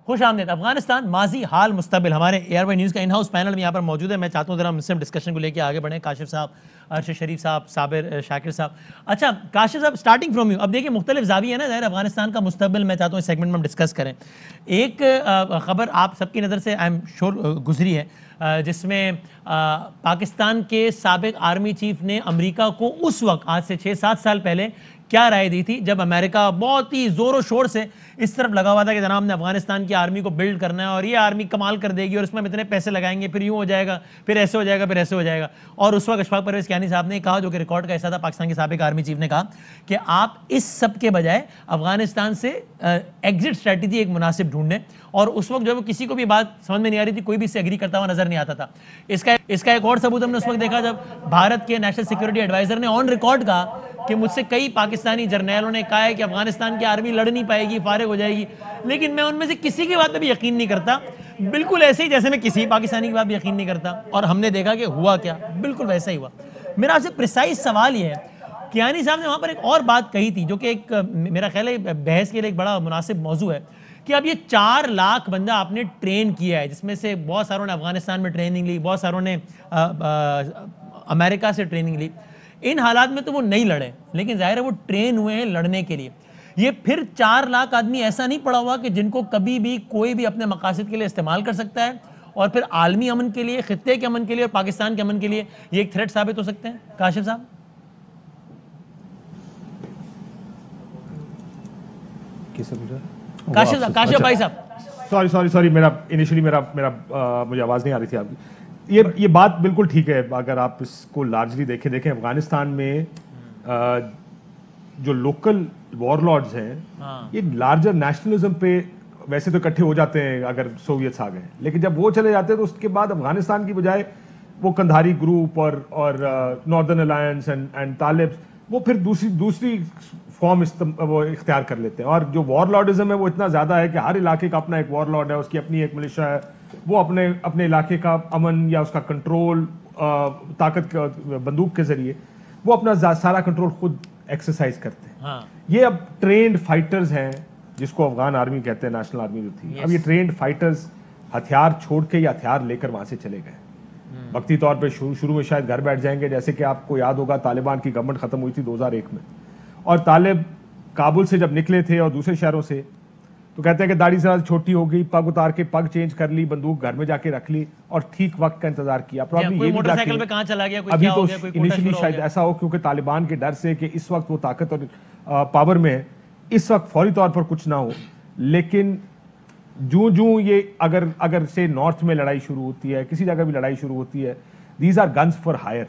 खुश आमदीद। अफगानिस्तान माजी हाल मुस्तबिल हमारे एयरवाई न्यूज़ का इन हाउस पैनल में यहाँ पर मौजूद है। मैं चाहता हूँ ज़रा मुस्लिम डिस्कशन को लेकर आगे बढ़ें। काशिफ साहब, अरशद शरीफ साहब, साबिर शाकिर साहब। अच्छा काशिफ साहब, स्टार्टिंग फ्रॉम यू। अब देखिए मुख्तलिफ ज़ावी है ना ज़ाहिर अफगानिस्तान का मुस्तबिल, मैं चाहता हूँ इस सेगमेंट में हम डिस्कस करें। एक ख़बर आप सबकी नज़र से आई एम श्योर गुजरी है, जिसमें पाकिस्तान के साबिक आर्मी चीफ ने अमेरिका को उस वक्त आज से 6-7 साल पहले क्या राय दी थी, जब अमेरिका बहुत ही ज़ोरों शोर से इस तरफ लगा हुआ था कि जनाब ने अफगानिस्तान की आर्मी को बिल्ड करना है और ये आर्मी कमाल कर देगी और इसमें हम इतने पैसे लगाएंगे, फिर यूँ हो जाएगा, फिर ऐसे हो जाएगा, फिर ऐसे हो जाएगा। और उस वक्त अशफाक परवेज़ कियानी साहब ने कहा, जो कि रिकॉर्ड का हिस्सा था, पाकिस्तान के साबिक आर्मी चीफ ने कहा कि आप इस सब के बजाय अफगानिस्तान से एग्जिट स्ट्रैटेजी एक मुनासिब ढूंढें। और उस वक्त जो है किसी को भी बात समझ में नहीं आ रही थी, कोई भी इससे एग्री करता हुआ नजर नहीं आता था। इसका एक और सबूत हमने उस वक्त देखा जब भारत के नेशनल सिक्योरिटी एडवाइजर ने ऑन रिकॉर्ड कहा कि मुझसे कई पाकिस्तानी जर्नैलों ने कहा है कि अफगानिस्तान की आर्मी लड़ नहीं पाएगी, फारिग हो जाएगी, लेकिन मैं उनमें से किसी की बात पे भी यकीन नहीं करता। बिल्कुल ऐसे ही जैसे मैं किसी पाकिस्तानी की बात भी यकीन नहीं करता। और हमने देखा कि हुआ क्या, बिल्कुल वैसा ही हुआ। मेरा आपसे प्रिसाइज सवाल ये है, कियानी साहब ने वहाँ पर एक और बात कही थी जो कि एक मेरा ख्याल है बहस के लिए एक बड़ा मुनासिब मौजू है, कि अब ये 4 लाख बंदा आपने ट्रेन किया है, जिसमें से बहुत सारों ने अफगानिस्तान में ट्रेनिंग ली, बहुत सारों ने अमेरिका से ट्रेनिंग ली। इन हालात में तो वो नहीं लड़े, लेकिन जाहिर है वो ट्रेन हुए हैं लड़ने के लिए। ये फिर 4 लाख आदमी ऐसा नहीं पड़ा हुआ कि जिनको कभी भी कोई भी अपने मकासद के लिए इस्तेमाल कर सकता है और फिर आलमी अमन के लिए, खित्ते के अमन के लिए और पाकिस्तान के अमन के लिए ये एक थ्रेट साबित हो सकते हैं। काशिफ साहब। काशिफ भाई साहब। सॉरी मेरा मुझे आवाज़ नहीं आ रही थी आपकी। ये बात बिल्कुल ठीक है। अगर आप इसको लार्जली देखें अफगानिस्तान में जो लोकल वॉरलॉर्ड्स हैं, ये लार्जर नेशनलिज्म पे वैसे तो इकट्ठे हो जाते हैं अगर सोवियत्स आ गए, लेकिन जब वो चले जाते हैं तो उसके बाद अफगानिस्तान की बजाय वो कंधारी ग्रुप और नॉर्दर्न अलायंस एंड तालिब वो फिर दूसरी फॉर्म वो इख्तियार कर लेते हैं। और जो वॉरलॉर्डिज्म है वो इतना ज़्यादा है कि हर इलाके का अपना एक वॉरलॉर्ड है, उसकी अपनी एक मिलिशिया है, वो अपने इलाके का अमन या उसका कंट्रोल ताकत बंदूक के जरिए वो अपना सारा कंट्रोल खुद एक्सरसाइज करते हैं। ये अब ट्रेंड फाइटर्स हैं, जिसको अफगान आर्मी कहते हैं, नेशनल आर्मी जो थी। अब ये ट्रेंड फाइटर्स हथियार छोड़ के या हथियार लेकर वहां से चले गए। वक्ती तौर पे शुरू में शायद घर बैठ जाएंगे, जैसे कि आपको याद होगा तालिबान की गवर्नमेंट खत्म हुई थी 2001 में, और तालिब काबुल से जब निकले थे और दूसरे शहरों से, तो कहते हैं कि दाढ़ी जरा छोटी हो गई, पग उतार के पग चेंज कर ली, बंदूक घर में जाके रख ली और ठीक वक्त का इंतजार किया। कोई मोटरसाइकिल पे कहां चला गया, कोई अभी क्या तो हो गया, कोई इनिशियली शायद ऐसा हो क्योंकि तालिबान के डर से कि इस वक्त वो ताकत और पावर में है, इस वक्त फौरी तौर पर कुछ ना हो। लेकिन जूं ये अगर से नॉर्थ में लड़ाई शुरू होती है, किसी जगह भी लड़ाई शुरू होती है, these are guns for hire.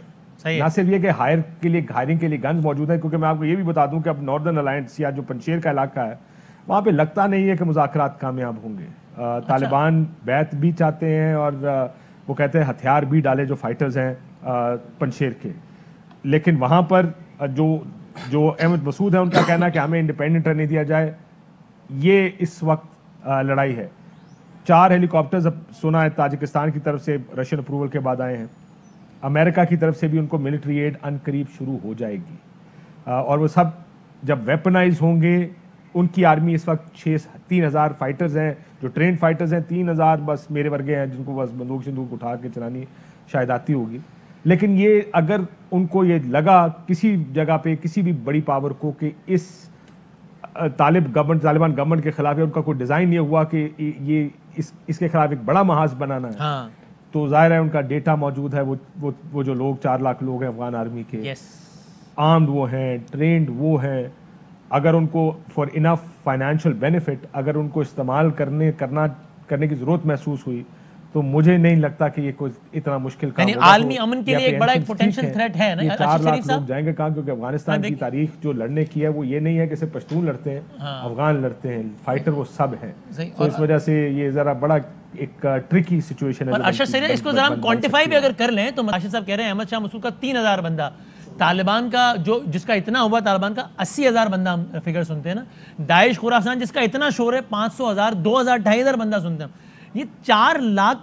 ना सिर्फ ये कि हायरिंग के लिए गन्स मौजूद है, क्योंकि मैं आपको ये भी बता दूं कि अब नॉर्दर्न अलायंस या जो पंशेर का इलाका है वहाँ पे लगता नहीं है कि मुज़ाकरात कामयाब होंगे। तालिबान बैत भी चाहते हैं और वो कहते हैं हथियार भी डाले जो फाइटर्स हैं पंशेर के, लेकिन वहाँ पर जो अहमद मसूद है उनका कहना है कि हमें इंडिपेंडेंट रहने दिया जाए। ये इस वक्त लड़ाई है। 4 हेलीकॉप्टर्स अब सुना है ताजिकिस्तान की तरफ से रशियन अप्रूवल के बाद आए हैं। अमेरिका की तरफ से भी उनको मिलिट्री एड अनकरीब शुरू हो जाएगी और वो सब जब वेपनाइज होंगे। उनकी आर्मी इस वक्त 3,000 फाइटर्स हैं, जो ट्रेन फाइटर्स हैं। 3,000 बस मेरे वर्गे हैं जिनको बस बंदूक उठा के चलानी शायद आती होगी। लेकिन ये अगर उनको ये लगा किसी जगह पे किसी भी बड़ी पावर को कि इस तालिबान गवर्नमेंट के खिलाफ उनका कोई डिज़ाइन ये हुआ कि ये इसके खिलाफ एक बड़ा महाज बनाना है, तो जाहिर है उनका डेटा मौजूद है। वो जो लोग 4 लाख लोग हैं अफगान आर्मी के, आर्म्ड वो हैं, ट्रेंड वो हैं। अगर उनको फॉर इनफ फाइनेंशियल बेनिफिट अगर उनको इस्तेमाल करने की जरूरत महसूस हुई, तो मुझे नहीं लगता कि ये कोई इतना मुश्किल काम होगा। आलमी अमन के लिए एक बड़ा पोटेंशियल थ्रेट है ना। 4 लाख लोग जाएंगे कहाँ? क्योंकि अफगानिस्तान की तारीख जो लड़ने की है वो ये नहीं है कि सिर्फ पश्तून लड़ते हैं, अफगान लड़ते हैं, फाइटर वो सब हैं। तो इस वजह से ये जरा बड़ा एक ट्रिकी सिचुएशन है। अरशद सर, इसको जरा हम क्वांटिफाई भी अगर कर लें तो राशिद साहब कह रहे हैं अहमद शाह मसूद का 3,000 बंदा, तालिबान का जिसका इतना हुआ, तालिबान का 80,000 बंदा हम फिगर सुनते हैं ना। दाइश खुरासान जिसका इतना शोर है 500,000, 2,000, 2,500 बंदा सुनते हैं। ये 4 लाख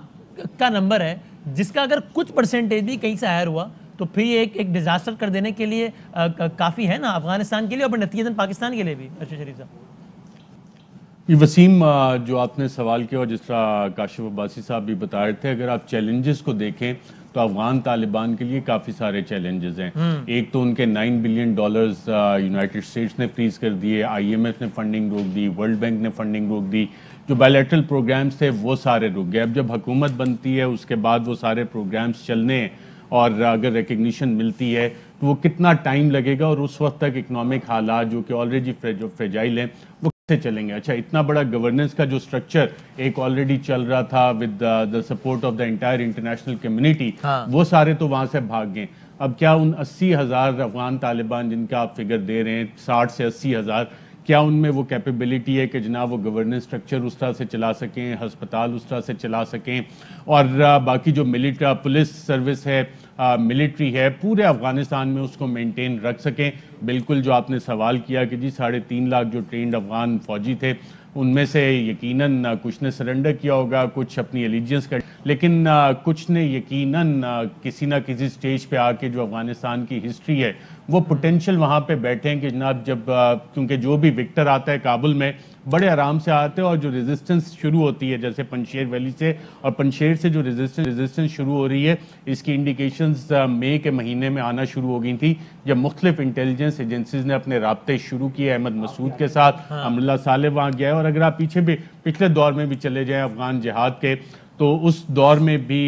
का नंबर है जिसका अगर कुछ परसेंटेज भी कहीं से हायर हुआ तो फिर ये एक डिजास्टर कर देने के लिए काफ़ी है ना अफगानिस्तान के लिए और नतीजतन पाकिस्तान के लिए भी। अर्शद शरीफ साहब। ये वसीम, जो आपने सवाल किया और जिस तरह काशिफ अब्बासी साहब भी बता रहे थे, अगर आप चैलेंजेस को देखें तो अफगान तालिबान के लिए काफ़ी सारे चैलेंजेस हैं। एक तो उनके $9 बिलियन यूनाइटेड स्टेट्स ने फ्रीज कर दिए, IMF ने फंडिंग रोक दी, वर्ल्ड बैंक ने फंडिंग रोक दी, जो बायलैटरल प्रोग्राम्स थे वो सारे रुक गए। अब जब हुकूमत बनती है उसके बाद वो सारे प्रोग्राम्स चलने हैं, और अगर रिकग्निशन मिलती है तो वो कितना टाइम लगेगा, और उस वक्त तक इकोनॉमिक हालात जो कि ऑलरेडी फ्रेजाइल हैं वो कैसे चलेंगे। अच्छा, इतना बड़ा गवर्नेंस का जो स्ट्रक्चर एक ऑलरेडी चल रहा था with the support of the entire international community, वो सारे तो वहां से भाग गए। अब क्या उन 80,000 अफगान तालिबान जिनका आप फिगर दे रहे हैं, 60 से 80,000, क्या उनमें वो कैपेबिलिटी है कि जनाब वो गवर्नेंस स्ट्रक्चर उस तरह से चला सकें, हस्पताल उस तरह से चला सकें, और बाकी जो मिलिट्री पुलिस सर्विस है, मिलिट्री है, पूरे अफगानिस्तान में उसको मेंटेन रख सकें। बिल्कुल जो आपने सवाल किया कि जी 3.5 लाख जो ट्रेंड अफगान फौजी थे, उनमें से यकीनन कुछ ने सरेंडर किया होगा, कुछ अपनी एलिजियंस कर, लेकिन कुछ ने यकीनन किसी ना किसी स्टेज पे आके जो अफगानिस्तान की हिस्ट्री है वो पोटेंशियल वहाँ पे बैठे हैं कि जनाब जब क्योंकि जो भी विक्टर आता है काबुल में बड़े आराम से आते हैं, और जो रेजिस्टेंस शुरू होती है जैसे पंशेर वैली से, और पंशेर से जो रेजिस्टेंस शुरू हो रही है इसकी इंडिकेशंस मई के महीने में आना शुरू हो गई थी, जब मुख्तलिफ इंटेलिजेंस एजेंसीज ने अपने राब्ते शुरू किए अहमद मसूद के साथ। अमरुल्लाह सालेह वहाँ गया है, और अगर आप पीछे भी पिछले दौर में भी चले जाएं अफगान जिहाद के, तो उस दौर में भी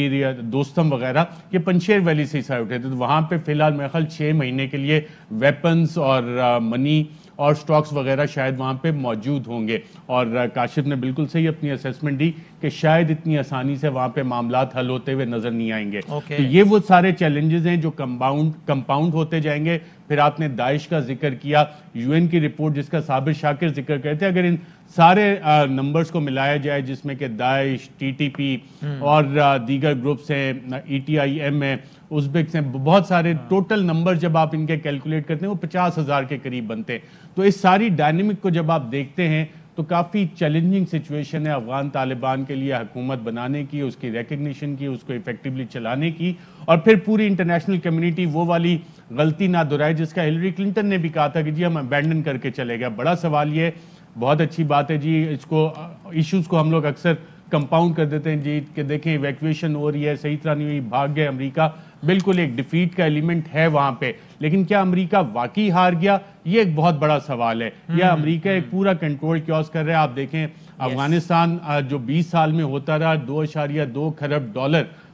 दोस्तम वगैरह ये पंशेर वैली से ही उठे थे। तो वहाँ पे फिलहाल मेरे ख्याल 6 महीने के लिए वेपन्स और मनी और स्टॉक्स वगैरह शायद वहाँ पे मौजूद होंगे। और काशिफ ने बिल्कुल सही अपनी असेसमेंट दी कि शायद इतनी आसानी से वहाँ पे मामलात हल होते हुए नजर नहीं आएंगे। तो ये वो सारे चैलेंजेस हैं जो कंपाउंड होते जाएंगे। फिर आपने दाइश का जिक्र किया, UN की रिपोर्ट जिसका साबिर शाकिर जिक्र करते हैं, अगर इन सारे नंबर्स को मिलाया जाए जिसमें कि दाइश, TTP और दीगर ग्रुप्स हैं, ETIM है, उज़्बेक हैं, बहुत सारे टोटल नंबर जब आप इनके कैलकुलेट करते हैं वो 50,000 के करीब बनते हैं। तो इस सारी डायनेमिक को जब आप देखते हैं तो काफ़ी चैलेंजिंग सिचुएशन है अफगान तालिबान के लिए हुकूमत बनाने की, उसकी रिकग्निशन की, उसको इफेक्टिवली चलाने की, और फिर पूरी इंटरनेशनल कम्युनिटी वो वाली गलती ना दोहराए जिसका हिलरी क्लिंटन ने भी कहा था कि जी हम अबैंडन करके चले गए। बड़ा सवाल ये, बहुत अच्छी बात है जी, इसको इश्यूज को हम लोग अक्सर कंपाउंड कर देते हैं जी कि देखें इवैक्यूएशन हो रही है, सही तरह नहीं हुई, भाग गए अमेरिका, बिल्कुल एक डिफीट का एलिमेंट है वहां पे, लेकिन क्या अमेरिका वाकई हार गया, ये एक बहुत बड़ा सवाल है। या अमेरिका एक पूरा कंट्रोल क्योस कर रहा है। आप देखें अफगानिस्तान जो 20 साल में होता रहा, $2.2 खरब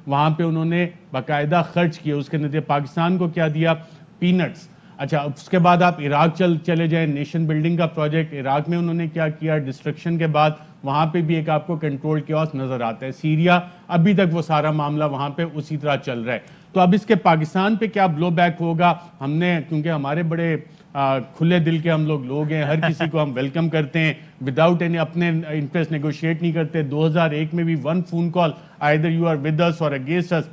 वहां पे उन्होंने बाकायदा खर्च किए, उसके नतीजे पाकिस्तान को क्या दिया, पीनट्स। अच्छा, उसके बाद आप इराक चले जाएं, नेशन बिल्डिंग का प्रोजेक्ट, इराक में उन्होंने क्या किया, डिस्ट्रक्शन के बाद वहां पे भी एक आपको कंट्रोल क्योस नजर आता है। सीरिया अभी तक वो सारा मामला वहां पे उसी तरह चल रहा है। तो अब इसके पाकिस्तान पे क्या ब्लो बैक होगा, हमने क्योंकि हमारे बड़े खुले दिल के हम लोग हैं, हर किसी को हम वेलकम करते हैं, विदाउट एनी अपने इंटरेस्ट नेगोशिएट नहीं करते। 2001 में भी 1 phone call, either you are with us or against अस,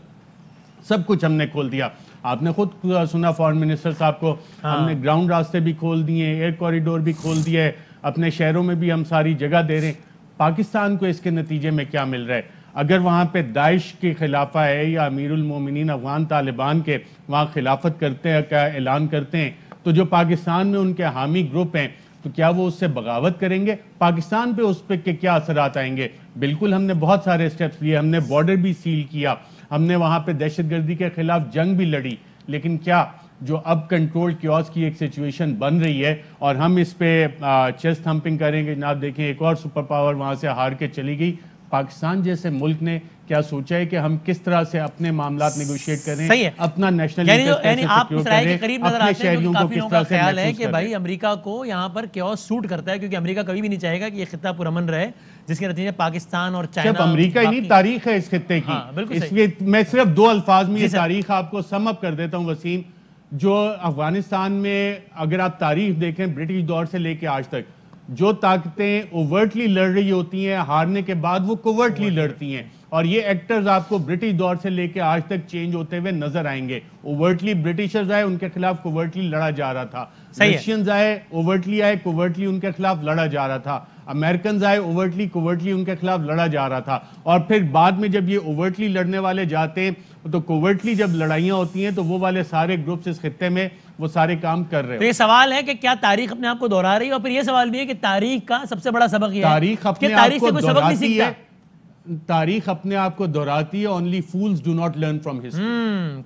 सब कुछ हमने खोल दिया। आपने खुद सुना फॉरेन मिनिस्टर साहब को, हमने ग्राउंड रास्ते भी खोल दिए, एयर कॉरिडोर भी खोल दिया है, अपने शहरों में भी हम सारी जगह दे रहे हैं। पाकिस्तान को इसके नतीजे में क्या मिल रहा है, अगर वहाँ पे दाइश के खिलाफा है या अमीरुल मोमिनीन अफगान तालिबान के वहाँ खिलाफत करते हैं का ऐलान करते हैं, तो जो पाकिस्तान में उनके हामी ग्रुप हैं तो क्या वो उससे बगावत करेंगे, पाकिस्तान पे उस पर के क्या असरात आएंगे। बिल्कुल हमने बहुत सारे स्टेप्स लिए, हमने बॉर्डर भी सील किया, हमने वहाँ पे दहशतगर्दी के खिलाफ जंग भी लड़ी, लेकिन क्या जो अब कंट्रोल क्योस की एक सिचुएशन बन रही है और हम इस पे चेस्ट थम्पिंग करेंगे, जनाब देखें एक और सुपर पावर वहाँ से हार के चली गई, पाकिस्तान जैसे मुल्क ने क्या सोचा है कि हम किस तरह से अपने मामलात नेगोशिएट करें, सही है, अपना नेशनल यानी आप इस राय के करीब नजर आते हैं, तो काफी लोगों का ख्याल है कि भाई अमेरिका को यहाँ पर क्योस सूट करता है, क्योंकि अमेरिका कभी भी नहीं चाहेगा कि ये खित्ता पुरअमन रहे, जिसके नतीजे पाकिस्तान और चाइना, सिर्फ अमेरिका ही नहीं, तारीख है इस खित्ते की। इसलिए मैं सिर्फ 2 अल्फाज में ये तारीख आपको सम अप कर देता हूँ वसीम। जो अफगानिस्तान में अगर आप तारीख देखें ब्रिटिश दौर से लेके आज तक, जो ताकतें ओवर्टली लड़ रही होती हैं, हारने के बाद वो कोवर्टली लड़ती हैं, और ये एक्टर्स आपको ब्रिटिश दौर से लेके आज तक चेंज होते हुए नजर आएंगे। ओवर्टली ब्रिटिशर्स आए, उनके खिलाफ कोवर्टली लड़ा जा रहा था। रशियंस आए, ओवर्टली आए, कोवर्टली उनके खिलाफ लड़ा जा रहा था। अमेरिकन आए, ओवर्टली कोवर्टली उनके खिलाफ लड़ा जा रहा था। और फिर बाद में जब ये ओवर्टली लड़ने वाले जाते तो कोवर्टली जब लड़ाइयां होती हैं तो वो वाले सारे ग्रुप्स इस खित्ते में वो सारे काम कर रहे हैं। तो ये सवाल है कि क्या तारीख अपने आप को दोहरा रही है, और फिर ये सवाल भी है कि तारीख का सबसे बड़ा सबक ये तारीख है कि तारीख से कोई सबक नहीं सीखता। तारीख अपने आप को दोहराती है। Only fools do not learn from history.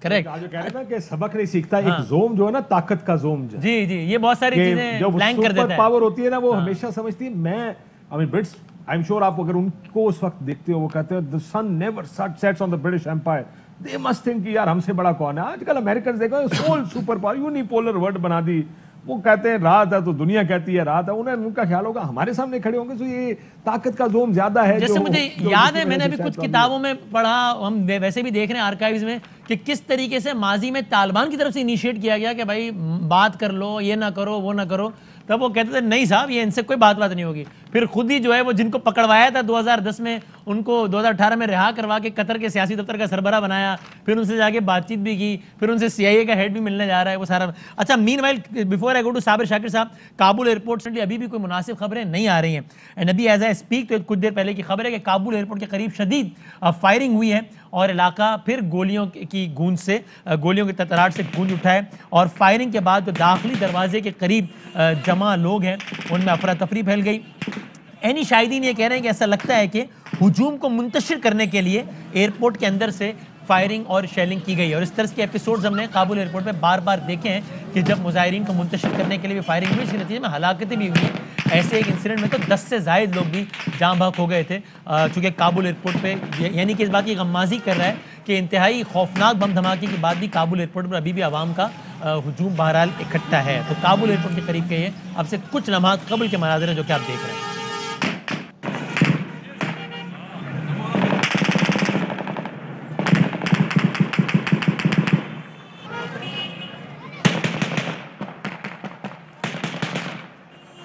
Correct. आज कह रहे थे कि सबक नहीं सीखता, एक जोम जो है ना, ताकत का जोम जो जी जी, ये बहुत सारी चीजें ब्लैंक कर देता है। पावर होती है ना, वो हमेशा समझती है मैं ब्रिट्स, आई एम श्योर आप अगर उनको उस वक्त देखते हो, वो कहते हैं the sun never sets on the British empire, they must think कि यार हमसे बड़ा कौन है। आजकल अमेरिकन देखो sole super power, unipolar world बना दी। वो कहते हैं रात है तो दुनिया कहती है रात है, उन्हें उनका ख्याल होगा हमारे सामने खड़े होंगे तो ये ताकत का जोम ज्यादा है। जैसे मुझे याद है, मैंने अभी कुछ किताबों में पढ़ा, हम वैसे भी देख रहे हैं आर्काइव्स में, कि किस तरीके से माजी में तालिबान की तरफ से इनिशिएट किया गया कि भाई बात कर लो, ये ना करो, वो ना करो। तब वो कहते थे नहीं साहब, ये इनसे कोई बात नहीं होगी। फिर खुद ही जो है वो जिनको पकड़वाया था 2010 में, उनको 2018 में रिहा करवा के कतर के सियासी दफ्तर का सरबरा बनाया, फिर उनसे जाके बातचीत भी की, फिर उनसे CIA का हेड भी मिलने जा रहा है, वो सारा। अच्छा, meanwhile before I go to Sabir Shakir साहब, काबुल एयरपोर्ट से अभी भी कोई मुनासिब खबरें नहीं आ रही हैं। एंड अभी एज आई स्पीक तो कुछ देर पहले की खबर है कि काबुल एयरपोर्ट के करीब शदीद फायरिंग हुई है और इलाका फिर गोलियों की गूंज से, गोलियों की तड़तड़ाहट से गूंज उठा है। और फायरिंग के बाद जो दाखिली दरवाजे के करीब जमा लोग हैं उनमें अफरा तफरी फैल गई। एनी शाहिदीन ये कह रहे हैं कि ऐसा लगता है कि हुजूम को मुंतशिर करने के लिए एयरपोर्ट के अंदर से फायरिंग और शेलिंग की गई। और इस तरह के एपिसोड्स हमने काबुल एयरपोर्ट पे बार बार देखे हैं कि जब मुजाहिरीन को मुंतशिर करने के लिए भी फायरिंग हुई, इसके नतीजे में हलाकतें भी हुई हैं। ऐसे एक इंसिडेंट में तो 10 से ज़ायद लोग भी जाँ बहक हो गए थे। चूँकि काबुल एयरपोर्ट पे यानी कि इस बात की गम्माज़ी कर रहा है कि इंतहाई खौफनाक बम धमाके के बाद भी काबुल एयरपोर्ट पर अभी भी आवाम का हुजूम बहरहाल इकट्ठा है। तो काबुल एयरपोर्ट के करीब के ये अब से कुछ लम्हात कबल के मनाज़िर हैं जो कि आप देख रहे हैं।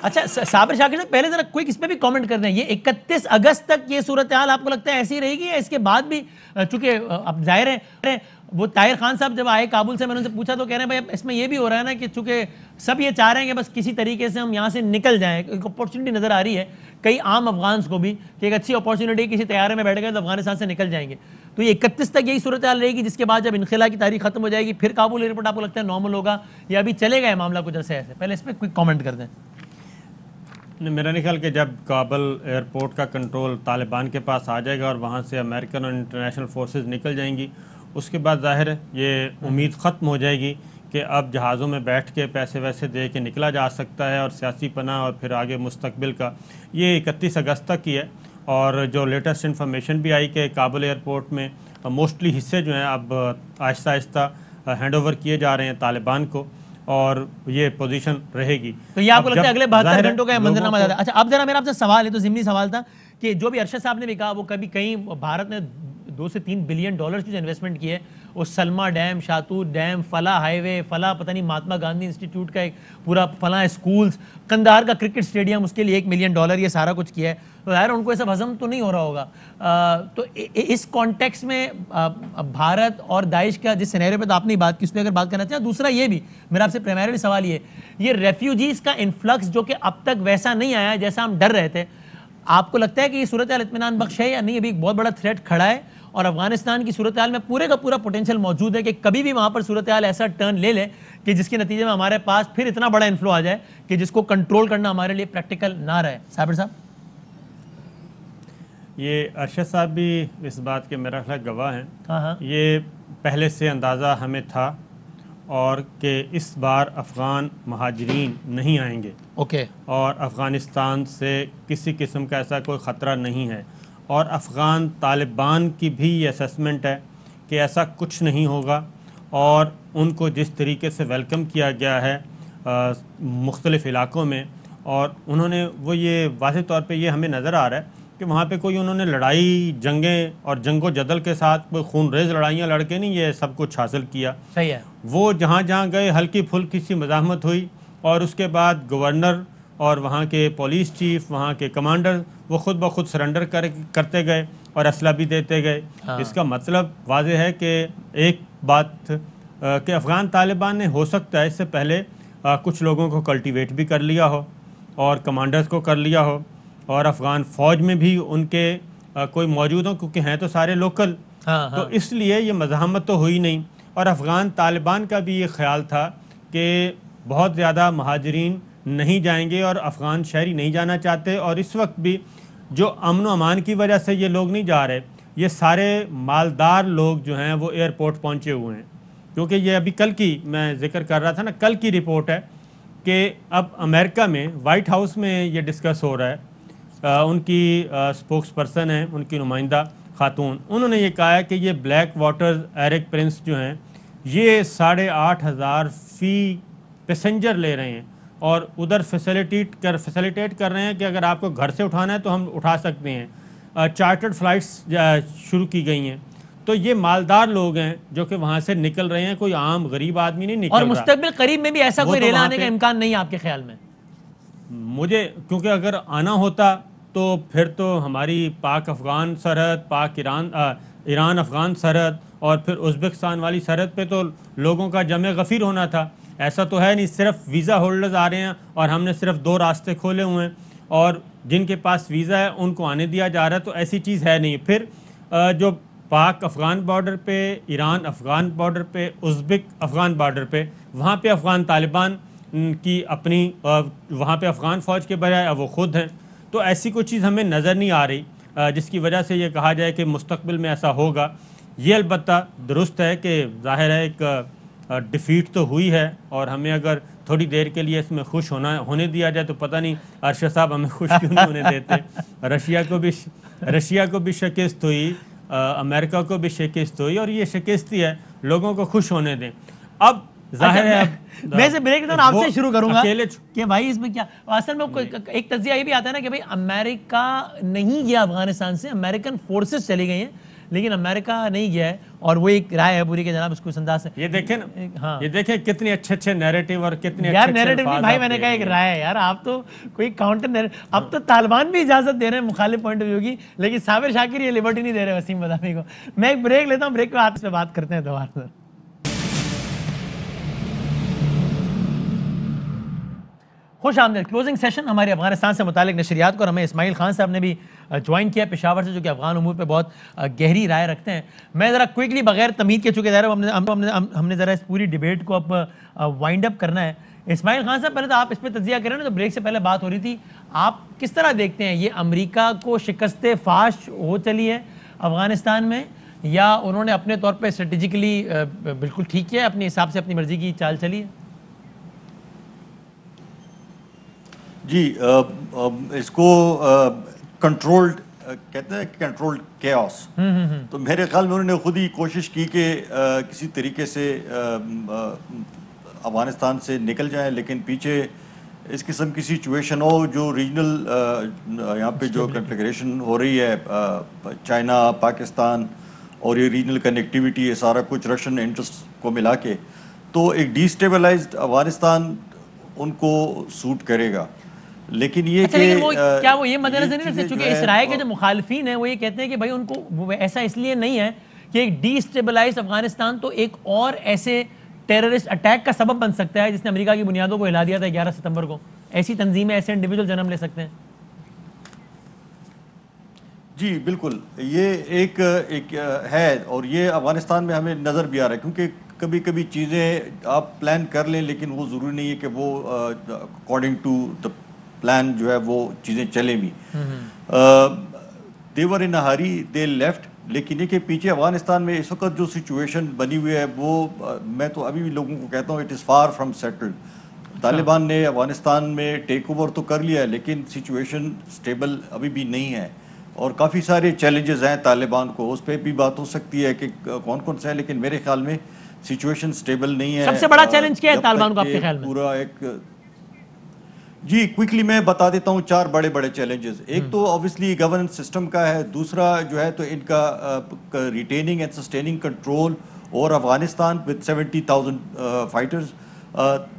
अच्छा साबिर शाकिर साहब, पहले जरा क्विक इस पे भी कमेंट कर दें, ये 31 अगस्त तक ये सूरत हाल आपको लगता है ऐसी रहेगी या इसके बाद भी, चूंकि अब जाहिर है वो ताहिर खान साहब जब आए काबुल से, मैंने उनसे पूछा तो कह रहे हैं भाई इसमें ये भी हो रहा है ना कि चूंकि सब ये चाह रहे हैं कि बस किसी तरीके से हम यहाँ से निकल जाएं, एक अपॉर्चुनिटी नज़र आ रही है कई आम अफगान को भी कि एक अच्छी अपॉर्चुनिटी किसी तैयारे में बैठ गए तो अफगानिस्तान से निकल जाएंगे। तो ये 31 तक यही सूरत हाल रहेगी, जिसके बाद जब इनखिला की तारीख खत्म हो जाएगी फिर काबुल एयरपोर्ट आपको लगता है नॉर्मल होगा या अभी चलेगा ये मामला कुछ ऐसे ऐसे? पहले इस पर क्विक कॉमेंट कर दें। मेरा नहीं ख्याल कि जब काबुल एयरपोर्ट का कंट्रोल तालिबान के पास आ जाएगा और वहाँ से अमेरिकन और इंटरनेशनल फोर्सेस निकल जाएंगी, उसके बाद जाहिर है ये उम्मीद ख़त्म हो जाएगी कि अब जहाज़ों में बैठ के पैसे वैसे दे के निकला जा सकता है और सियासी पनाह और फिर आगे मुस्तकबिल का। ये 31 अगस्त तक की है। और जो लेटेस्ट इन्फॉर्मेशन भी आई कि काबुल एयरपोर्ट में मोस्टली हिस्से जो हैं अब आहिस्ता आहिस्ता हैंड ओवर किए जा रहे हैं तालिबान को और ये पोजीशन रहेगी। तो ये आपको लगता है अगले 72 घंटों का मंजरनामा ज़्यादा? अच्छा, अब जरा मेरा आपसे सवाल है, तो ज़िमनी सवाल था कि जो भी अरशद साहब ने भी कहा, वो कभी कहीं भारत ने 2 से 3 बिलियन डॉलर की जो इन्वेस्टमेंट की है, वो सलमा डैम, शातूर डैम, फला हाईवे, फला पता नहीं महात्मा गांधी इंस्टीट्यूट का एक पूरा फला स्कूल्स, कंधार का क्रिकेट स्टेडियम, उसके लिए $1 मिलियन ये सारा कुछ किया है। तो यार उनको ऐसा हजम तो नहीं हो रहा होगा। तो इस कॉन्टेक्स्ट में भारत और दाइश का जिस सिनेरियो पे तो आपने बात की, उस पर अगर बात करना चाहिए। दूसरा ये भी मेरा आपसे प्राइमरी सवाल ये रेफ्यूजीज़ का इन्फ्लक्स जो कि अब तक वैसा नहीं आया जैसा हम डर रहे थे, आपको लगता है कि ये सूरत हाल इत्मीनान बख्श है या नहीं? अभी एक बहुत बड़ा थ्रेट खड़ा है और अफगानिस्तान की सूरत हाल में पूरे का पूरा पोटेंशियल मौजूद है कि कभी भी वहाँ पर सूरत हाल ऐसा टर्न ले ले कि जिसके नतीजे में हमारे पास फिर इतना बड़ा इन्फ्लो आ जाए कि जिसको कंट्रोल करना हमारे लिए प्रैक्टिकल ना रहे। साबिर साहब, ये अरशद साहब भी इस बात के मेरा ख्याल गवाह हैं। हाँ, ये पहले से अंदाज़ा हमें था और कि इस बार अफ़गान महाजरीन नहीं आएंगे। ओके। और अफ़गानिस्तान से किसी किस्म का ऐसा कोई ख़तरा नहीं है। और अफ़गान तालिबान की भी ये असेसमेंट है कि ऐसा कुछ नहीं होगा। और उनको जिस तरीके से वेलकम किया गया है मुख्तलिफ़ इलाक़ों में, और उन्होंने वो ये वाज़ेह तौर पे ये हमें नज़र आ रहा है कि वहाँ पे कोई उन्होंने लड़ाई जंगें और जंगो जदल के साथ कोई खून रेज़ लड़ाइयाँ लड़के नहीं ये सब कुछ हासिल किया। सही है। वो जहाँ जहाँ गए हल्की फुल्की सी मज़ाहमत हुई और उसके बाद गवर्नर और वहाँ के पुलिस चीफ, वहाँ के कमांडर वो ख़ुद ब खुद सरेंडर करते गए और असला भी देते गए। इसका मतलब वाज़ेह है कि एक बात कि अफ़गान तालिबान ने हो सकता है इससे पहले कुछ लोगों को कल्टीवेट भी कर लिया हो और कमांडर्स को कर लिया हो, और अफ़गान फ़ौज में भी उनके कोई मौजूद हो, क्योंकि हैं तो सारे लोकल। तो इसलिए ये मज़ाहमत तो हुई नहीं। और अफ़गान तालिबान का भी ये ख्याल था कि बहुत ज़्यादा महाजरीन नहीं जाएंगे और अफ़गान शहरी नहीं जाना चाहते, और इस वक्त भी जो अमन व अमान की वजह से ये लोग नहीं जा रहे, ये सारे मालदार लोग जो हैं वो एयरपोर्ट पहुँचे हुए हैं। क्योंकि ये अभी कल की मैं जिक्र कर रहा था ना, कल की रिपोर्ट है कि अब अमेरिका में वाइट हाउस में ये डिस्कस हो रहा है। उनकी स्पोक्स पर्सन है, उनकी नुमाइंदा खातून, उन्होंने ये कहा है कि ये ब्लैक वाटर एरिक प्रिंस जो हैं ये 8,500 फ़ी पैसेंजर ले रहे हैं, और उधर फैसिलिटेट कर रहे हैं कि अगर आपको घर से उठाना है तो हम उठा सकते हैं। चार्टर्ड फ़्लाइट्स शुरू की गई हैं। तो ये मालदार लोग हैं जो कि वहाँ से निकल रहे हैं, कोई आम गरीब आदमी नहीं निकल रहा। और मुस्तकबिल करीब में भी ऐसा कोई रेल आने का इम्कान नहीं है आपके ख्याल में? मुझे, क्योंकि अगर आना होता तो फिर तो हमारी पाक अफ़गान सरहद, पाक ईरान अफ़गान सरहद और फिर उज़्बेकिस्तान वाली सरहद पे तो लोगों का जमे गफ़ीर होना था। ऐसा तो है नहीं, सिर्फ वीज़ा होल्डर्स आ रहे हैं और हमने सिर्फ 2 रास्ते खोले हुए हैं, और जिनके पास वीज़ा है उनको आने दिया जा रहा है। तो ऐसी चीज़ है नहीं। फिर जो पाक अफ़गान बॉर्डर पे, ईरान अफ़गान बॉर्डर पे, उज़्बेक अफ़गान बॉर्डर पे, वहाँ पे अफ़गान तालिबान की अपनी वहाँ पे अफ़गान फ़ौज के बजाय वो ख़ुद हैं। तो ऐसी कोई चीज़ हमें नज़र नहीं आ रही जिसकी वजह से ये कहा जाए कि मुस्तक़बिल में ऐसा होगा। ये अलबत्ता दुरुस्त है कि ज़ाहिर है एक डिफ़ीट तो हुई है, और हमें अगर थोड़ी देर के लिए इसमें खुश होने दिया जाए तो पता नहीं अरशद साहब हमें खुश क्यों नहीं होने देते। रशिया को भी शिकस्त हुई, अमेरिका को भी शिकस्त हुई, और ये शिकस्त ही है, लोगों को खुश होने दें। अब जाहिर है मैं इसे ब्रेक डाउन आपसे शुरू करूंगा कि भाई इसमें क्या असल में एक तज्जिया ये भी आता है ना कि भाई अमेरिका नहीं गया अफगानिस्तान से, अमेरिकन फोर्सेस चली गई हैं, लेकिन अमेरिका नहीं गया है, और वो एक राय है पूरी के जनाब इसको अंदाज से। ये देखें ना, हाँ, ये देखें कितने अच्छे नैरेटिव और कितने यार नैरेटिव नहीं भाई, मैंने कहा एक राय है यार, आप तो कोई काउंटर नैरेटिव। अब तो तालिबान भी इजाजत दे रहे हैं मुखालिफ पॉइंट ऑफ व्यू की, लेकिन साबिर शाकिर ये लिबर्टी नहीं दे रहे वसीम बदामी को। मैं एक ब्रेक लेता हूँ, ब्रेक के बाद इस पे बात करते हैं दोबारा। खुश आमदीद क्लोजिंग सेशन हमारे अफगानिस्तान से मुतालिक नशरियात को, और हमें इस्माइल खान साहब ने भी ज्वाइन किया पेशावर से, जो कि अफगान उमूर पे बहुत गहरी राय रखते हैं। मैं ज़रा क्विकली बगैर तमीद के, चूँकि हमने ज़रा इस पूरी डिबेट को अब वाइंड अप करना है। इस्माइल खान साहब, पहले तो आप इस पर तज्जिया करें ना, तो ब्रेक से पहले बात हो रही थी, आप किस तरह देखते हैं ये अमेरिका को शिकस्त फाश हो चली है अफगानिस्तान में, या उन्होंने अपने तौर पर स्ट्रेटेजिकली बिल्कुल ठीक किया है, अपने हिसाब से अपनी मर्जी की चाल चली है? जी, इसको कंट्रोल्ड कहते हैं, कंट्रोल्ड कैओस। तो मेरे ख्याल में उन्होंने खुद ही कोशिश की कि किसी तरीके से अफगानिस्तान से निकल जाएं, लेकिन पीछे इस किस्म की सिचुएशन हो जो रीजनल यहाँ पे जो कन्फिगरेशन हो रही है, चाइना, पाकिस्तान और ये रीजनल कनेक्टिविटी, ये सारा कुछ रशियन इंटरेस्ट को मिला के, तो एक डिस्टेबलाइज्ड अफगानिस्तान उनको सूट करेगा। लेकिन ये अच्छा, लेकिन वो क्या वो ये मद्देनजर नहीं रखते, चूंकि इस राय के जो मुखालिफिन हैं वो ये कहते हैं कि भाई उनको ऐसा इसलिए नहीं है कि एक डिस्टेबलाइज्ड अफगानिस्तान तो एक और ऐसे टेररिस्ट अटैक का सबब बन सकता है जिसने अमेरिका की बुनियादों को हिला दिया था 11 सितंबर को। ऐसी तंजीमें, ऐसे इंडिविजुअल जन्म ले सकते हैं। जी बिल्कुल, ये एक है, और ये अफगानिस्तान में हमें नज़र भी आ रहा है, क्योंकि कभी कभी चीज़ें आप प्लान कर लें, लेकिन वो ज़रूरी नहीं है कि वो अकॉर्डिंग टू द प्लान जो है वो चीज़ें चले भी। दे वर इन अ हरी, दे लेफ्ट। लेकिन ये कि पीछे अफगानिस्तान में इस वक्त जो सिचुएशन बनी हुई है वो मैं तो अभी भी लोगों को कहता हूँ it is far from settled. Taliban ने अफगानिस्तान में टेक ओवर तो कर लिया है, लेकिन सिचुएशन स्टेबल अभी भी नहीं है, और काफ़ी सारे चैलेंजेस हैं तालिबान को। उस पर भी बात हो सकती है कि कौन कौन से हैं, लेकिन मेरे ख्याल में सिचुएशन स्टेबल नहीं है। सबसे बड़ा चैलेंज क्या है तालिबान को आपके ख्याल में? पूरा एक जी क्विकली मैं बता देता हूँ 4 बड़े बड़े चैलेंजेस। एक तो ऑब्वियसली गवर्नेंस सिस्टम का है, दूसरा जो है तो इनका retaining and sustaining control over Afghanistan with 70,000 fighters.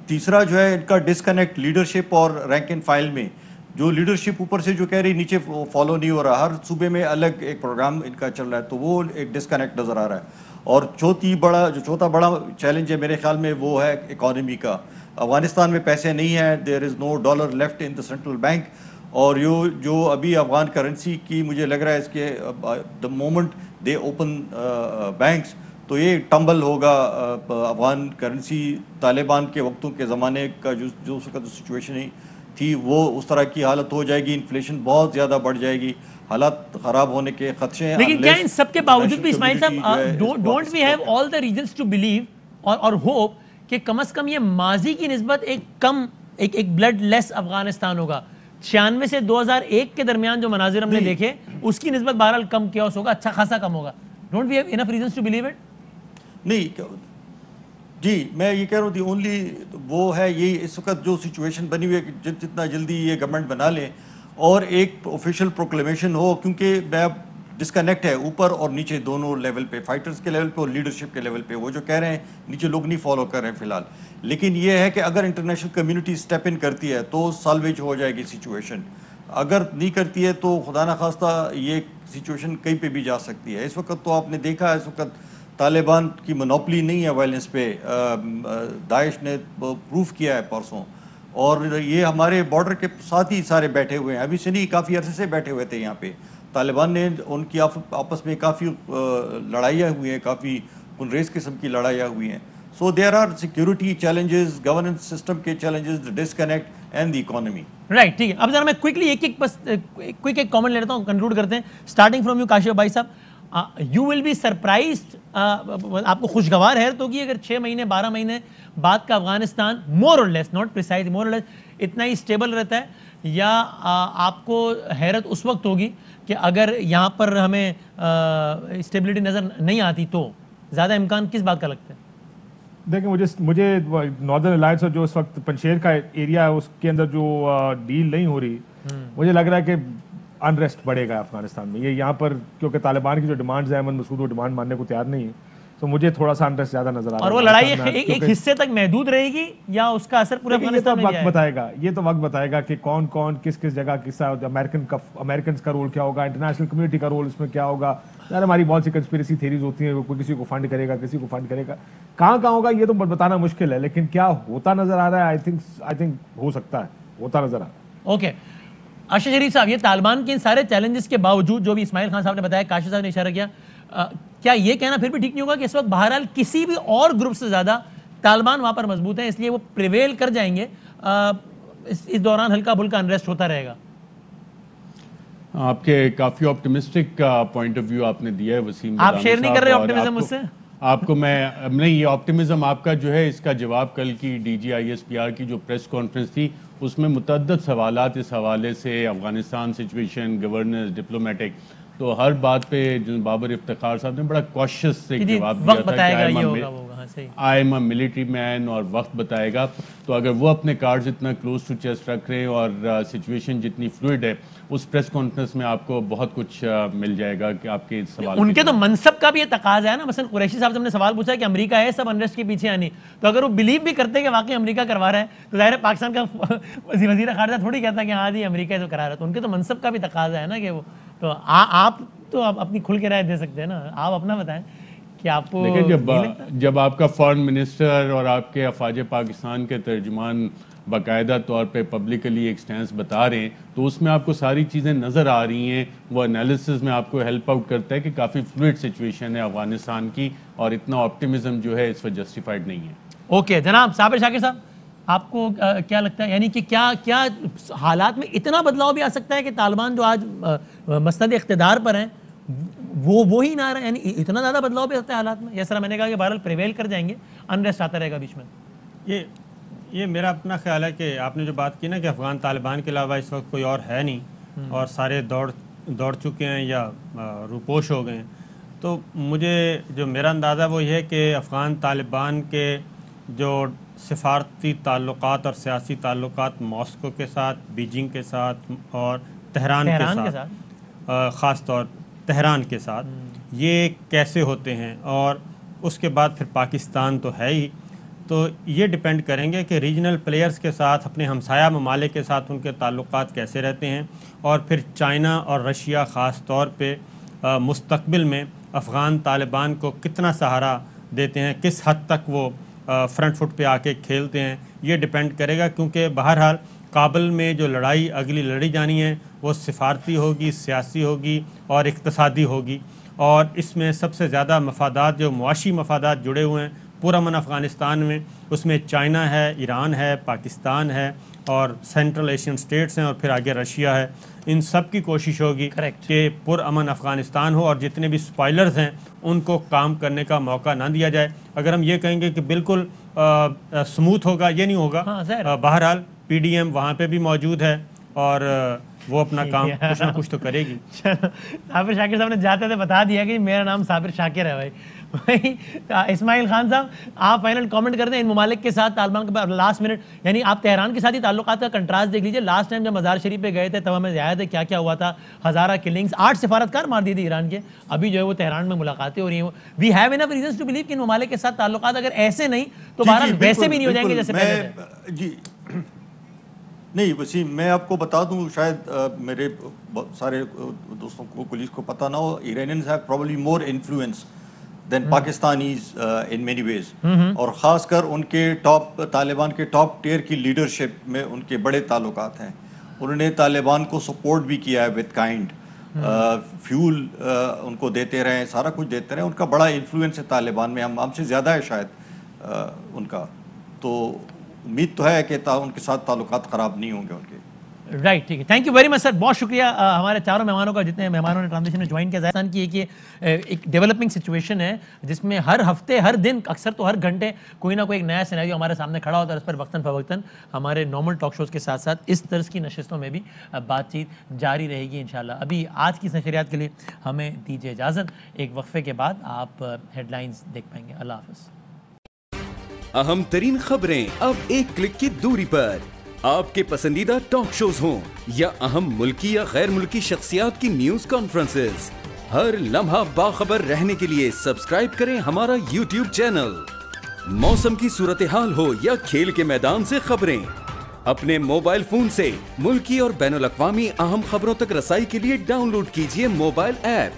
तीसरा जो है इनका डिस्कनेक्ट लीडरशिप और रैंक एंड फाइल में, जो लीडरशिप ऊपर से जो कह रही नीचे फॉलो नहीं हो रहा, हर सूबे में अलग एक प्रोग्राम इनका चल रहा है, तो वो एक डिस्कनेक्ट नज़र आ रहा है। और चौथा बड़ा चैलेंज है मेरे ख्याल में वो है इकॉनमी का। अफगानिस्तान में पैसे नहीं हैं, there is no dollar left in the central bank, और जो अभी अफगान करेंसी की मुझे लग रहा है इसके the moment they open banks तो ये टंबल होगा अफगान करेंसी। तालिबान के वक्तों के ज़माने का जो उसका जो सिचुएशन थी वो उस तरह की हालत हो जाएगी, इन्फ्लेशन बहुत ज़्यादा बढ़ जाएगी, हालात ख़राब होने के खदशे हैं। लेकिन क्या इन सब के बावजूद भी इस्माइल साहब don't we have all the reasons to believe और होप कि कम से कम ये माजी की निस्बत एक ब्लड लेस अफगानिस्तान होगा। 96 से 2001 के दरमियान जो मनाजिर हमने देखे उसकी निस्बत बहरहाल कम क्योस होगा, अच्छा खासा कम होगा। Don't we have enough reasons to believe it? नहीं जी, मैं ये कह रहा हूँ दी ओनली वो है ये इस वक्त जो सिचुएशन बनी हुई है कि जितना जल्दी ये गवर्नमेंट बना लें और एक ऑफिशियल प्रोक्लेमेशन हो, क्योंकि मैं डिस्कनेक्ट है ऊपर और नीचे दोनों लेवल पे, फाइटर्स के लेवल पे और लीडरशिप के लेवल पे। वो जो कह रहे हैं नीचे लोग नहीं फॉलो कर रहे हैं फिलहाल, लेकिन ये है कि अगर इंटरनेशनल कम्युनिटी स्टेप इन करती है तो साल्वेज हो जाएगी सिचुएशन, अगर नहीं करती है तो खुदा न खास्ता ये सिचुएशन कहीं पे भी जा सकती है। इस वक्त तो आपने देखा, इस वक्त तालिबान की मोनोपली नहीं है वायलेंस पे, दाइश ने प्रूफ किया है परसों, और ये हमारे बॉर्डर के साथ ही सारे बैठे हुए हैं, अभी से नहीं काफ़ी अरसे से बैठे हुए थे यहाँ पे। तालिबान ने उनकी आपस में काफ़ी लड़ाइयाँ हुई हैं, काफ़ी कुनरेज किस्म की लड़ाइयाँ हुई हैं। So there are security challenges, governance system के challenges, the disconnect and the economy. Right, ठीक है। अब जरा मैं क्विकली एक कमेंट लेता हूँ, कंक्लूड करते हैं। स्टार्टिंग फ्रॉम यू काशिफ भाई साहब, यू विल बी सरप्राइज्ड, आपको खुशगवार है तो कि अगर 6 महीने 12 महीने बाद का अफगानिस्तान मोर और लेस, नॉट प्रिसाइज, मोर और लेस इतना ही स्टेबल रहता है, या आपको हैरत उस वक्त होगी कि अगर यहाँ पर हमें स्टेबिलिटी नज़र नहीं आती, तो ज़्यादा इम्कान किस बात का लगता है? देखिए, मुझे नॉर्दर्न अलायंस और जो इस वक्त पंशेर का एरिया है उसके अंदर जो डील नहीं हो रही, मुझे लग रहा है कि अनरेस्ट बढ़ेगा अफगानिस्तान में। ये यहाँ पर क्योंकि तालिबान की जो डिमांड्स है, अहमद मसूद वो डिमांड मानने को तैयार नहीं है, तो मुझे थोड़ा सा अनरेस्ट ज्यादा नजर आ रहा है। और वो लड़ाई एक हिस्से तक महदूद रहेगी या उसका असर पूरे अफगानिस्तान में वक्त बताएगा। ये तो वक्त बताएगा कि कौन कौन किस किस जगह किस, अमेरिकन का रोल क्या होगा, इंटरनेशनल कम्युनिटी का रोल इसमें क्या होगा। यार हमारी बहुत सी कंस्पिरेसी थेरीज होती हैं, कोई किसी को फंड करेगा, किसी को फंड करेगा, कहाँ होगा ये तो बताना मुश्किल है, लेकिन क्या होता नजर आ रहा है, आई थिंक हो सकता है होता नजर आ रहा है। ओके, अर्शद शरीफ साहब, ये तालिबान के इन सारे चैलेंजेस के बावजूद जो भी इस्माइल खान साहब ने बताया, काशिफ साहब ने इशारा किया, क्या ये कहना फिर भी ठीक नहीं होगा कि इस वक्त बहरहाल किसी भी और ग्रुप से ज़्यादा तालिबान वहाँ पर मजबूत है, इसलिए वो प्रिवेल कर जाएंगे, इस दौरान हल्का फुल्का अनरेस्ट होता रहेगा? आपके काफ़ी ऑप्टिमिस्टिक पॉइंट ऑफ व्यू आपने दिया है वसीम। आप शेयर नहीं कर रहे ऑप्टिमिज्म मुझसे? आपको मैं नहीं, ये ऑप्टिमिज्म आपका जो है इसका जवाब कल की DGISPR की जो प्रेस कॉन्फ्रेंस थी उसमें मुतअद्दद सवालात इस हवाले से, अफगानिस्तान सिचुएशन, गवर्नेंस, डिप्लोमेटिक, तो हर बात पे जो बाबर इफ्तिखार साहब ने बड़ा कॉशियस से जवाब दिया था कि I am a military man और वक्त बताएगा। तो अगर वो अपने कार्ड्स इतना क्लोज टू चेस्ट रख रहे हैं और सिचुएशन जितनी फ्लूइड है, उस प्रेस कॉन्फ्रेंस में आपको बहुत कुछ मिल जाएगा कि आपके सवाल उनके तो मनसब का भी ये तकाजा है ना। मसलन कुरैशी साहब से हमने सवाल पूछा कि अमेरिका है सब अनरेस्ट के पीछे आनी, तो अगर वो बिलीव भी करते हैं कि वाकई अमेरिका करवा रहा है, तो जाहिर है पाकिस्तान का वज़ीर खारजा थोड़ी कहता कि हाँ जी अमेरिका तो करा रहा है, तो उनके तो मनसब का भी तकाजा है ना कि वो तो आप तो आप अपनी खुल के राय दे सकते हैं ना, आप अपना बताएं कि आपको। देखिए, जब आपका फॉरेन मिनिस्टर और आपके अफवाज पाकिस्तान के तर्जुमान बाकायदा तौर पे पब्लिकली एक स्टैंस बता रहे हैं, तो उसमें आपको सारी चीज़ें नज़र आ रही हैं, वो एनालिसिस में आपको हेल्प आउट करता है कि काफ़ी फ्लूइड सिचुएशन है अफगानिस्तान की, और इतना ऑप्टिमिज्म जो है इस पर जस्टिफाइड नहीं है। ओके जनाब, साबिर शाकिर साहब, आपको क्या लगता है, यानी कि क्या हालात में इतना बदलाव भी आ सकता है कि तालिबान जो आज मसनद इख्तिदार पर हैं वो ही ना रहे, यानी इतना ज़्यादा बदलाव भी होता है हालात में? जैसा मैंने कहा कि बहरहाल प्रिवेल कर जाएंगे, अनरेस्ट आता रहेगा बीच में। ये मेरा अपना ख्याल है कि आपने जो बात की ना कि अफ़गान तालिबान के अलावा इस वक्त कोई और है नहीं और सारे दौड़ चुके हैं या रुपोश हो गए हैं, तो मुझे जो मेरा अंदाज़ा वो ये है कि अफ़गान तालिबान के जो सिफारती ताल्लुकात और सियासी ताल्लुकात मॉस्को के साथ, बीजिंग के साथ और तेहरान के साथ, ख़ास तौर तेहरान के साथ, ये कैसे होते हैं, और उसके बाद फिर पाकिस्तान तो है ही, तो ये डिपेंड करेंगे कि रीजनल प्लेयर्स के साथ, अपने हमसाया ममालिक के साथ उनके ताल्लुकात कैसे रहते हैं, और फिर चाइना और रशिया ख़ास तौर पे मुस्तकबिल में अफ़गान तालिबान को कितना सहारा देते हैं, किस हद तक वो फ्रंट फुट पे आके खेलते हैं, ये डिपेंड करेगा। क्योंकि बहरहाल काबुल में जो लड़ाई अगली लड़ी जानी है वो सिफारती होगी, सियासी होगी और इक़्तिसादी होगी, और इसमें सबसे ज़्यादा मफादात, जो मुआशी मफादात जुड़े हुए हैं पुरअमन अफ़गानिस्तान में, उसमें चाइना है, ईरान है, पाकिस्तान है और सेंट्रल एशियन स्टेट्स हैं, और फिर आगे रशिया है। इन सब की कोशिश होगी कि पुरअमन अफ़गानिस्तान हो और जितने भी स्पॉयलर्स हैं उनको काम करने का मौका ना दिया जाए। अगर हम ये कहेंगे कि बिल्कुल स्मूथ होगा, ये नहीं होगा। बहरहाल PDM वहाँ पे भी मौजूद है और वो अपना काम कुछ ना कुछ तो करेगी। साबिर शाकिर साहब ने जाते थे बता दिया कि मेरा नाम साबिर शाकिर है भाई। इस्माइल खान साहब, आप फाइनल कमेंट कर दें इन ममालिक के साथ तालिबान के लास्ट मिनट, यानी आप तेहरान के साथ ही ताल्लुकात का कंट्रास्ट देख लीजिए। लास्ट टाइम जब मज़ार शरीफ पे गए थे तब हमें याद है क्या क्या हुआ था, हज़ारा किलिंग्स, 8 सिफारतकार मार दी थी ईरान के। अभी जो है वो तेहरान में मुलाकातें हो रही हैं। We have enough reasons to believe कि इन ममालिक के साथ ताल्लुकात अगर ऐसे नहीं तो बहरहाल वैसे भी नहीं हो जाएंगे जैसे पहले थे। जी नहीं वसीम, मैं आपको बता दूं, शायद मेरे बहुत सारे दोस्तों को, पुलिस को पता ना हो, Iranians have probably more influence than Pakistanis in many ways, और ख़ासकर उनके तालिबान के टॉप टियर की लीडरशिप में उनके बड़े ताल्लुकात हैं। उन्होंने तालिबान को सपोर्ट भी किया है विद काइंड, फ्यूल उनको देते रहे, सारा कुछ देते रहे। उनका बड़ा इन्फ्लुएंस है तालिबान में, हमसे ज़्यादा है शायद उनका। तो उम्मीद तो है कि उनके साथ ताल्लुकात ख़राब नहीं होंगे उनके। राइट, ठीक है, thank you very much sir, बहुत शुक्रिया हमारे चारों मेहमानों का, जितने मेहमानों ने ट्रांजिशन में ज्वाइन किया। जाहिर की कि एक डेवलपिंग सिचुएशन है जिसमें हर हफ्ते, हर दिन, अक्सर तो हर घंटे कोई ना कोई एक नया सिनेरियो हमारे सामने खड़ा होता है। उस पर वक्तन फ़वक्तन हमारे नॉर्मल टॉक शोज़ के साथ साथ इस तर्ज की नशिस्तों में भी बातचीत जारी रहेगी इंशाल्लाह। अभी आज की नशरियात के लिए हमें दीजिए इजाज़त, एक वक्फे के बाद आप हेडलाइंस देख पाएंगे। अल्लाह हाफ़िज़। अहम तरीन खबरें अब एक क्लिक की दूरी पर, आपके पसंदीदा टॉक शोज हों या अहम मुल्की या गैर मुल्की शख्सियात की न्यूज कॉन्फ्रेंसेस, हर लम्हा बाखबर रहने के लिए सब्सक्राइब करें हमारा YouTube चैनल। मौसम की सूरत हाल हो या खेल के मैदान से खबरें, अपने मोबाइल फोन से मुल्की और बैनुल अक़वामी अहम खबरों तक रसाई के लिए डाउनलोड कीजिए मोबाइल ऐप।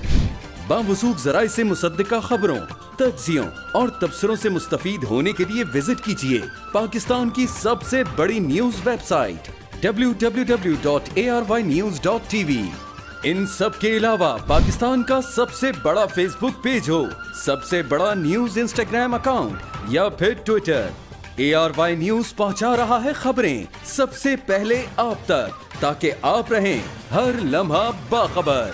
बावसूख ज़राए से मुसद्दिका खबरों, तज्ज़ियों और तबसरों से मुस्तफ़ीद होने के लिए विजिट कीजिए पाकिस्तान की सबसे बड़ी न्यूज वेबसाइट www.arYnews.tv। इन सब के अलावा पाकिस्तान का सबसे बड़ा फेसबुक पेज हो, सबसे बड़ा न्यूज इंस्टाग्राम अकाउंट या फिर ट्विटर, ARY न्यूज पहुंचा रहा है खबरें सबसे पहले आप तक, ताकि आप रहें हर लम्हा बाखबर।